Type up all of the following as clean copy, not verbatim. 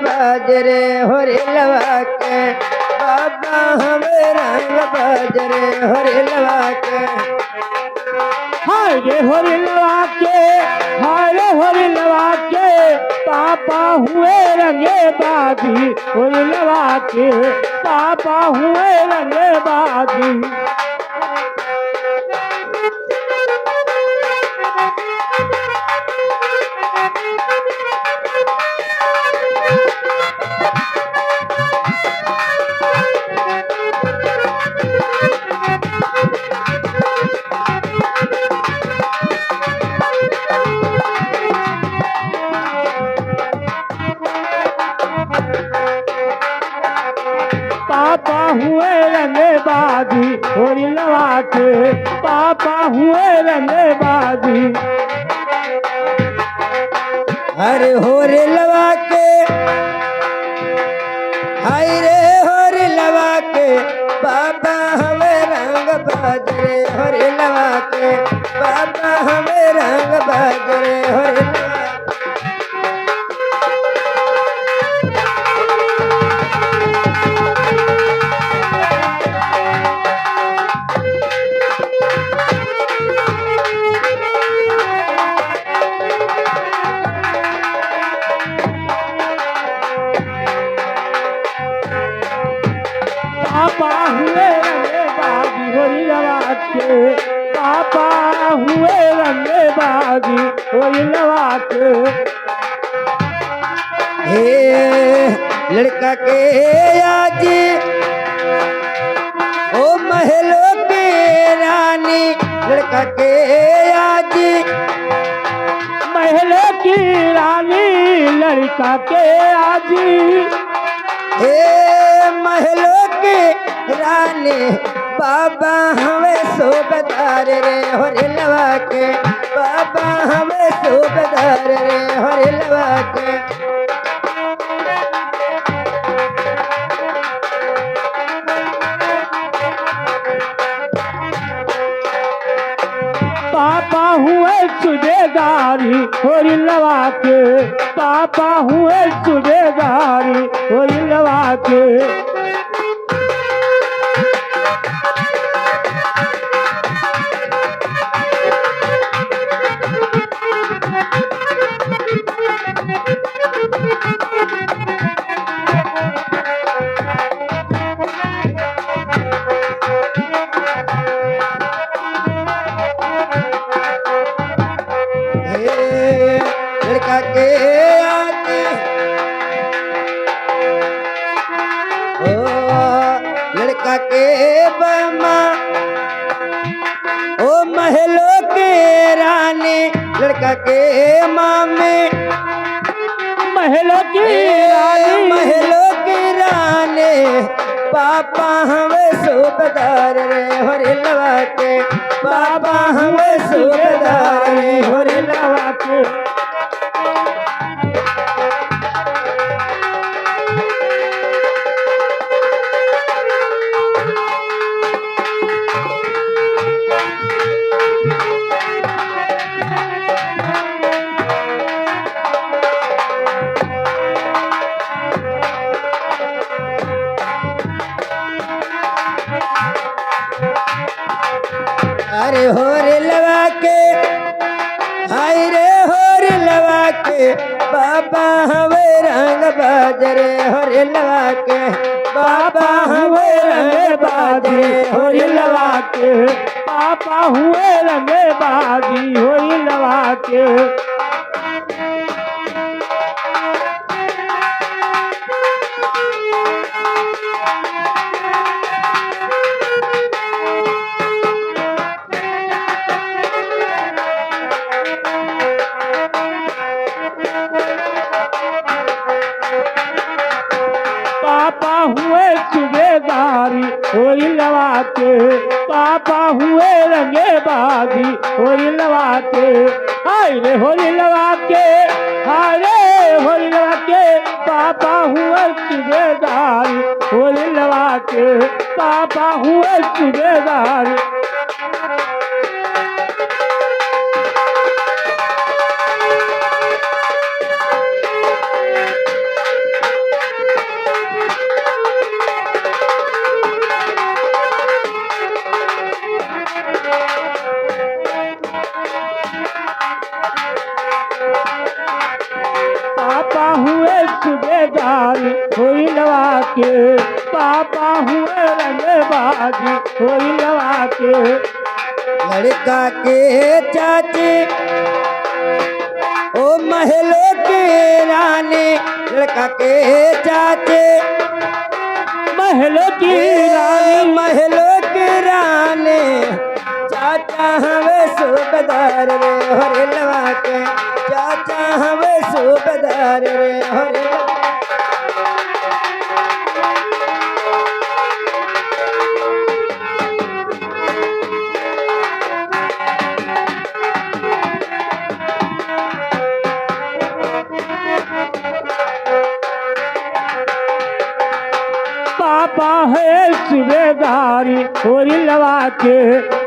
बाजरे होरे लवा के बाबा हमें रंग बाजरे होरे लवा के हाय रे होरी लवा के, हाय रे होरी लवा के, पापा हुए रंगे बाजी, होरी लवा के पापा हुए रंगे बाजी। पापा हुए रंगे बाजी, होरी लवा के पापा हुए रंगे बाजी। अरे होरे लवा के हाय रे होरे लवा के बाबा हमें रंग बाजरे होरे लवा के बाबा हमें रंग बाजरे होरे लवा पापा हुए रंगे बाजी, होरी लवा के पापा हुए रंगे बाजी, होरी लवा के। हे लड़का के आज ओ महलों के रानी लड़का के आज महल की रानी लड़का के आजी। हे महलों के रानी बाबा हमें सूबेदार रे होरे लवा के बाबा हमें सूबेदार रे होरे लवा के पापा हुए सूबेदारी, होरी लवा के पापा हुए सूबेदारी, होरी लवा के। हे लड़का के आगे ओ लड़का के बमा ओ महलों के रानी लड़का के मामे महल की रानी महलों की रानी पापा हमें सूबेदार रे होरे लवा के बाबा हमें सूबेदार रे होरे लवा के अरे होरे लवा के हाय रे होरे लवा के बाबा हमें रंग बाजरे होरे लवा के बाबा हमें रंग बाजरे होरे लवा के पापा हुए रंगे बाजी, होरी लवा के। पापा हुए सूबेदारी, होरी लवा के पापा हुए रंगे बाजी, होरी लवा के। हाय रे होरी लवा के, हाय रे होरी लवा के पापा हुए सूबेदारी, होरी लवा के पापा हुए सूबेदारी। पापा हुए सूबेदारी होई लवा के पापा हुए रंगबाजी होई लवा के लड़का के चाचे ओ महलों के रानी लड़का के चाचे महलों की रानी महलों के रानी चाचा हमें सूबेदार रे हरे लवा के चाचा हमें सूबेदार रे हरे पापा है सूबेदारी होरी लवा के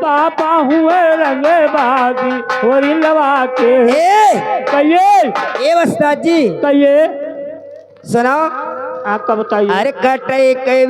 पापा हुए रंगबाजी होरी लवा के कहिए ए वस्ताद जी कहिए सुनाओ आपका बताइए अरे कटे के